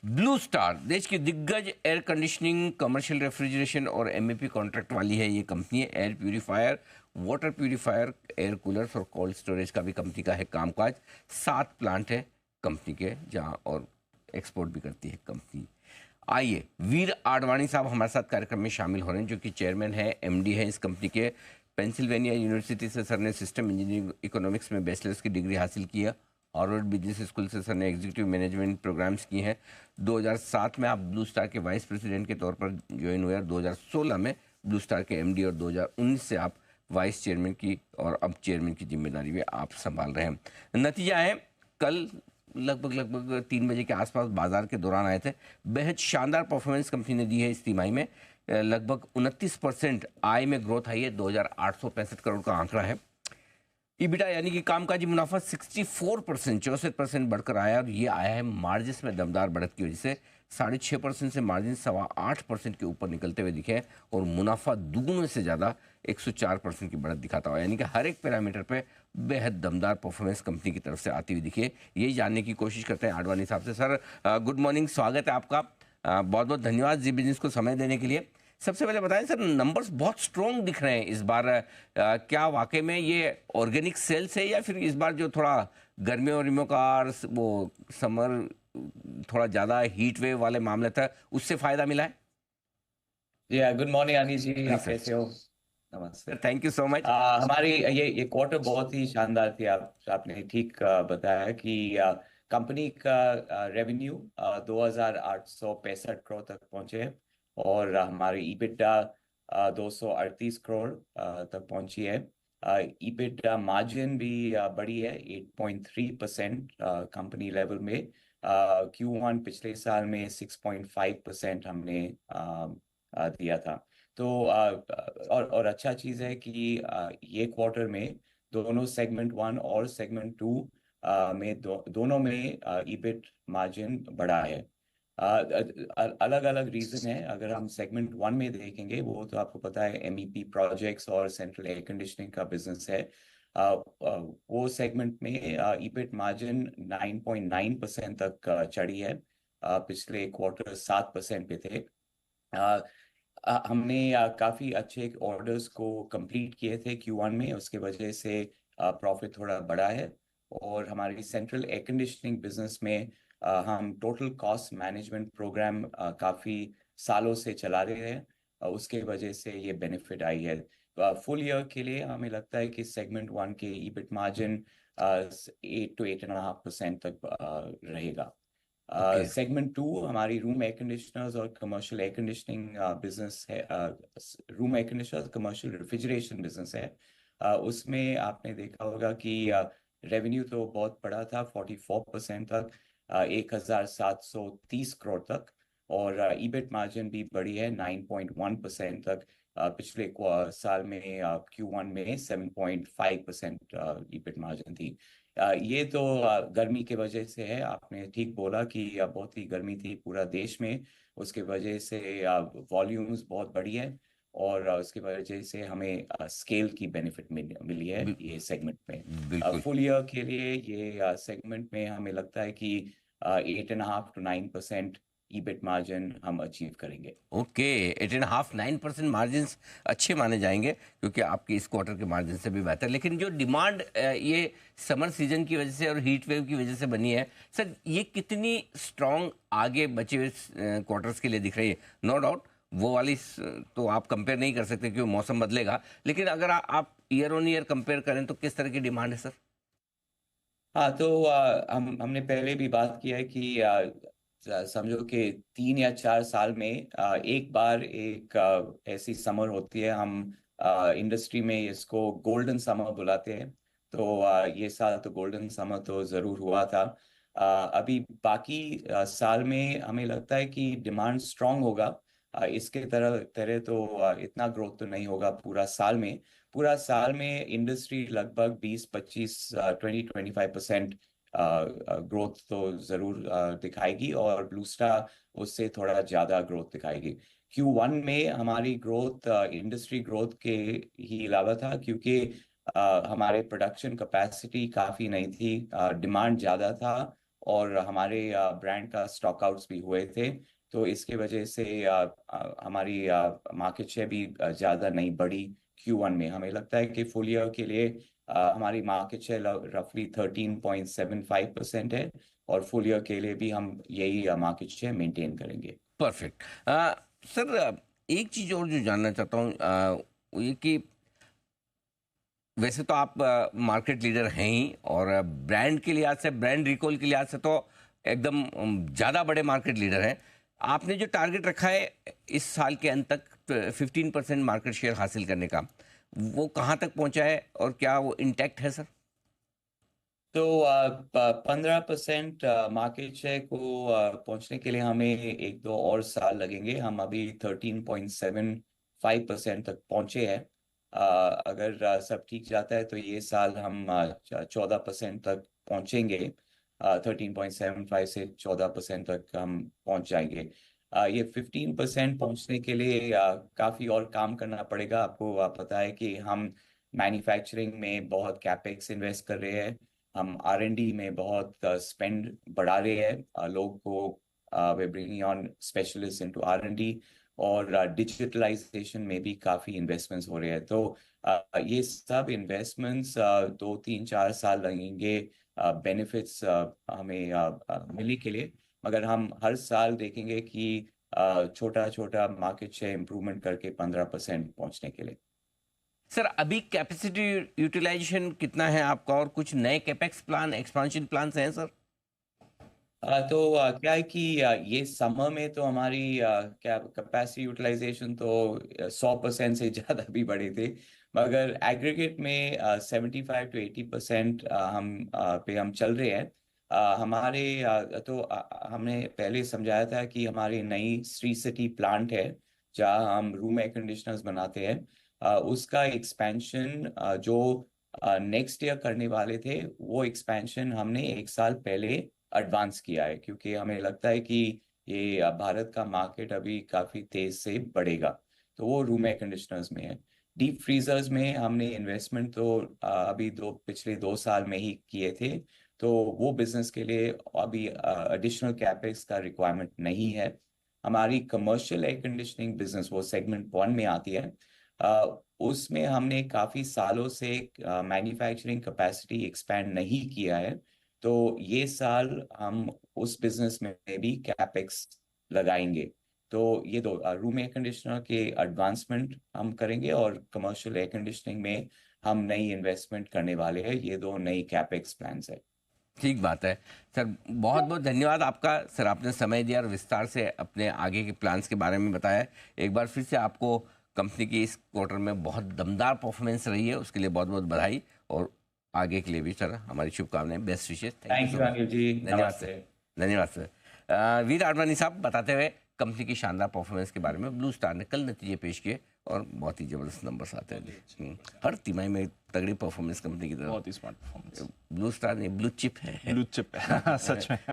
Blue star देश की दिग्गज एयर कंडीशनिंग, कमर्शियल रेफ्रिजरेशन और एमएपी कॉन्ट्रैक्ट वाली है। ये कंपनी है air purifier, water purifier, air coolers और कोल्ड स्टोरेज का भी कंपनी का है कामकाज। 7 प्लांट है कंपनी के जहां, और एक्सपोर्ट भी करती है कंपनी। आइए, वीर आडवाणी साहब हमारे साथ कार्यक्रम में शामिल हो रहे हैं, जो कि चेयरमैन है, एमडी है इस कंपनी के। पेंसिल्वेनिया यूनिवर्सिटी से सर ने सिस्टम इंजीनियरिंग इकोनॉमिक्स में बैचलर्स की डिग्री हासिल की है। हार्वर्ड बिजनेस स्कूल से सर ने एग्जीक्यूटिव मैनेजमेंट प्रोग्राम्स किए हैं। 2007 में आप ब्लू स्टार के वाइस प्रेसिडेंट के तौर पर ज्वाइन हुए, 2016 में ब्लू स्टार के एमडी, और 2019 से आप वाइस चेयरमैन की और अब चेयरमैन की जिम्मेदारी भी आप संभाल रहे हैं। नतीजा है, कल लगभग 3 बजे के आसपास बाजार के दौरान आए थे। बेहद शानदार परफॉर्मेंस कंपनी ने दी है इस तिमाही में। लगभग 29% आय में ग्रोथ आई है, 2,865 करोड़ का आंकड़ा है। ईबिटा यानी कि कामकाजी मुनाफा 64% बढ़कर आया, और ये आया है मार्जिन में दमदार बढ़त की वजह से। 6.5% से मार्जिन 8.25% के ऊपर निकलते हुए दिखे, और मुनाफा दुगुने से ज़्यादा 104% की बढ़त दिखाता हुआ, यानी कि हर एक पैरामीटर पे बेहद दमदार परफॉर्मेंस कंपनी की तरफ से आती हुई दिखी है। यही जानने की कोशिश करते हैं आडवाणी साहब से। सर, गुड मॉर्निंग, स्वागत है आपका। बहुत बहुत धन्यवाद जी बिजनेस को समय देने के लिए। सबसे पहले बताएं सर, नंबर्स बहुत स्ट्रॉन्ग दिख रहे हैं इस बार। क्या वाकई में ये ऑर्गेनिक सेल्स है, या फिर इस बार जो थोड़ा गर्मियों वर्मियों का और वो समर थोड़ा ज़्यादा हीट वेव वाले मामले था, उससे फ़ायदा मिला है? गुड मॉर्निंग अनिल जी, नहीं आप सर। कैसे हो? नमस्ते। Sir, thank you so much. हमारी ये क्वार्टर बहुत ही शानदार थी। आपने ठीक बताया कि कंपनी का रेवेन्यू 2,865 करोड़ तक पहुंचे हैं, और हमारी ईबिटा 238 करोड़ तक पहुंची है। ईबिटा मार्जिन भी बढ़ी है 8.3% कंपनी लेवल में। Q1 पिछले साल में 6.5% हमने दिया था। तो और अच्छा चीज है कि ये क्वार्टर में दोनों सेगमेंट 1 और सेगमेंट 2 में दोनों में ईबिट मार्जिन बढ़ा है। अलग अलग रीजन है। अगर हम सेगमेंट 1 में देखेंगे, वो तो आपको पता है एमईपी प्रोजेक्ट्स और सेंट्रल एयर कंडीशनिंग का बिजनेस है। वो सेगमेंट में ईबिट मार्जिन 9.9% तक चढ़ी है। पिछले क्वार्टर 7% पे थे। हमने काफी अच्छे ऑर्डर्स को कंप्लीट किए थे Q1 में, उसके वजह से प्रॉफिट थोड़ा बढ़ा है। और हमारी सेंट्रल एयर कंडीशनिंग बिजनेस में हम टोटल कॉस्ट मैनेजमेंट प्रोग्राम काफी सालों से चला रहे हैं। उसके वजह से ये बेनिफिट आई है। फुल ईयर के लिए हमें लगता है कि सेगमेंट 1 के ईबिट मार्जिन 8 to 8.5% तक रहेगा। ओके। सेगमेंट 2 हमारी रूम एयर कंडीशनर्स और कमर्शियल एयर कंडीशनिंग बिजनेस है। Room air conditioners commercial refrigeration business है। उसमें आपने देखा होगा कि रेवेन्यू तो बहुत बड़ा था, 44% तक, 1,730 करोड़ तक। और ईबिट मार्जिन भी बढ़ी है 9.1% तक। पिछले साल में Q1 में 7.5% ईबिट मार्जिन थी। ये तो गर्मी के वजह से है। आपने ठीक बोला कि बहुत ही गर्मी थी पूरा देश में, उसके वजह से वॉल्यूम्स बहुत बढ़ी है, और उसके वजह से हमें स्केल की बेनिफिट मिली है बिल, ये सेगमेंट में। बिल्कुल। फुल ईयर के लिए ये सेगमेंट में हमें लगता है कि 8.5 to 9% ईबिट मार्जिन हम अचीव करेंगे। ओके, 8.5-9% मार्जिन अच्छे माने जाएंगे, क्योंकि आपके इस क्वार्टर के मार्जिन से भी बेहतर। लेकिन जो डिमांड ये समर सीजन की वजह से और हीट वेव की वजह से बनी है सर, ये कितनी स्ट्रांग आगे बचे हुए क्वार्टर्स के लिए दिख रही है? नो डाउट वो वाली तो आप कंपेयर नहीं कर सकते क्योंकि मौसम बदलेगा, लेकिन अगर आप ईयर ऑन ईयर कंपेयर करें तो किस तरह की डिमांड है सर? हाँ, तो हमने पहले भी बात किया है कि समझो कि 3 या 4 साल में एक बार एक ऐसी समर होती है। हम इंडस्ट्री में इसको गोल्डन समर बुलाते हैं। तो ये साल तो गोल्डन समर तो जरूर हुआ था। अभी बाकी साल में हमें लगता है कि डिमांड स्ट्रांग होगा। इसके तरह तरह तो इतना ग्रोथ तो नहीं होगा पूरा साल में। पूरा साल में इंडस्ट्री लगभग 20-25 20-25% ग्रोथ तो जरूर दिखाएगी, और ब्लू स्टार उससे थोड़ा ज्यादा ग्रोथ दिखाएगी। Q1 में हमारी ग्रोथ इंडस्ट्री ग्रोथ के ही अलावा था, क्योंकि हमारे प्रोडक्शन कैपेसिटी काफी नहीं थी, डिमांड ज्यादा था, और हमारे ब्रांड का स्टॉक आउट्स भी हुए थे। तो इसके वजह से हमारी मार्केट शेयर भी ज़्यादा नहीं बढ़ी Q1 में। हमें लगता है कि फुल ईयर के लिए हमारी मार्केट शेयर रफली 13.75% है, और फुल ईयर के लिए भी हम यही मार्केट शेयर मेंटेन करेंगे। परफेक्ट। सर, एक चीज़ और जो जानना चाहता हूँ, वो ये कि वैसे तो आप मार्केट लीडर हैं ही, और ब्रांड के लिहाज से, ब्रांड रिकॉल के लिहाज से तो एकदम ज़्यादा बड़े मार्केट लीडर हैं। आपने जो टारगेट रखा है इस साल के अंत तक 15% मार्केट शेयर हासिल करने का, वो कहाँ तक पहुंचा है और क्या वो इंटैक्ट है सर? तो 15% मार्केट शेयर को पहुंचने के लिए हमें एक दो और साल लगेंगे। हम अभी 13.75% तक पहुंचे हैं। अगर सब ठीक जाता है तो ये साल हम 14% तक पहुंचेंगे। 13.75 से 14% तक हम पहुंच जाएंगे। ये 15% पहुंचने के लिए काफ़ी और काम करना पड़ेगा। आपको पता है कि हम मैन्युफैक्चरिंग में बहुत कैपेक्स इन्वेस्ट कर रहे हैं। हम R&D में बहुत स्पेंड बढ़ा रहे हैं। लोग को way bringing on specialist into R&D, और डिजिटलाइजेशन में भी काफ़ी इन्वेस्टमेंट्स हो रहे हैं। तो ये सब इन्वेस्टमेंट्स 2 3 4 साल लगेंगे बेनिफिट्स हमें मिलने के लिए। मगर हम हर साल देखेंगे कि छोटा छोटा मार्केट शेयर इम्प्रूवमेंट करके 15% पहुंचने के लिए। सर, अभी कैपेसिटी यूटिलाइजेशन कितना है आपका, और कुछ नए कैपेक्स प्लान, एक्सपांशन प्लान्स हैं सर? तो क्या है कि ये समर में तो हमारी क्या कैपेसिटी यूटिलाइजेशन तो 100% से ज़्यादा भी बढ़े थे। मगर एग्रीगेट में 75 to 80% हम चल रहे हैं। हमारे तो हमने पहले समझाया था कि हमारी नई श्री सिटी प्लांट है जहाँ हम रूम एयर कंडीशनर्स बनाते हैं। उसका एक्सपेंशन जो नेक्स्ट ईयर करने वाले थे, वो एक्सपेंशन हमने एक साल पहले एडवांस किया है, क्योंकि हमें लगता है कि ये भारत का मार्केट अभी काफ़ी तेज से बढ़ेगा। तो वो रूम एयर कंडीशनर्स में है। डीप फ्रीजर्स में हमने इन्वेस्टमेंट तो अभी पिछले 2 साल में ही किए थे। तो वो बिजनेस के लिए अभी एडिशनल कैपेक्स का रिक्वायरमेंट नहीं है। हमारी कमर्शियल एयर कंडीशनिंग बिजनेस, वो सेगमेंट 1 में आती है। उसमें हमने काफ़ी सालों से मैन्युफैक्चरिंग कैपेसिटी एक्सपैंड नहीं किया है। तो ये साल हम उस बिजनेस में भी कैपेक्स लगाएंगे। तो ये दो रूम एयर कंडीशनर के एडवांसमेंट हम करेंगे, और कमर्शियल एयर कंडीशनिंग में हम नई इन्वेस्टमेंट करने वाले हैं। ये दो नई कैपेक्स प्लान्स है। ठीक बात है सर। बहुत बहुत धन्यवाद आपका सर, आपने समय दिया और विस्तार से अपने आगे के प्लान्स के बारे में बताया। एक बार फिर से आपको कंपनी की इस क्वार्टर में बहुत दमदार परफॉर्मेंस रही है, उसके लिए बहुत बहुत बधाई, और आगे के लिए भी सर हमारी शुभकामनाएं, बेस्ट विशेष। Thank you thank so you much. Anil ji, धन्यवाद सर। नमस्ते। धन्यवाद सर। वीर आडवाणी साहब बताते हुए कंपनी की शानदार परफॉर्मेंस के बारे में। ब्लू स्टार ने कल नतीजे पेश किए और बहुत ही ज़बरदस्त नंबर्स आते हैं। हर तिमाही में तगड़ी परफॉर्मेंस कंपनी की तरफ। बहुत ही स्मार्ट परफॉर्मेंस। ब्लू स्टार नहीं, ब्लू चिप है। ब्लू चिप है सच में।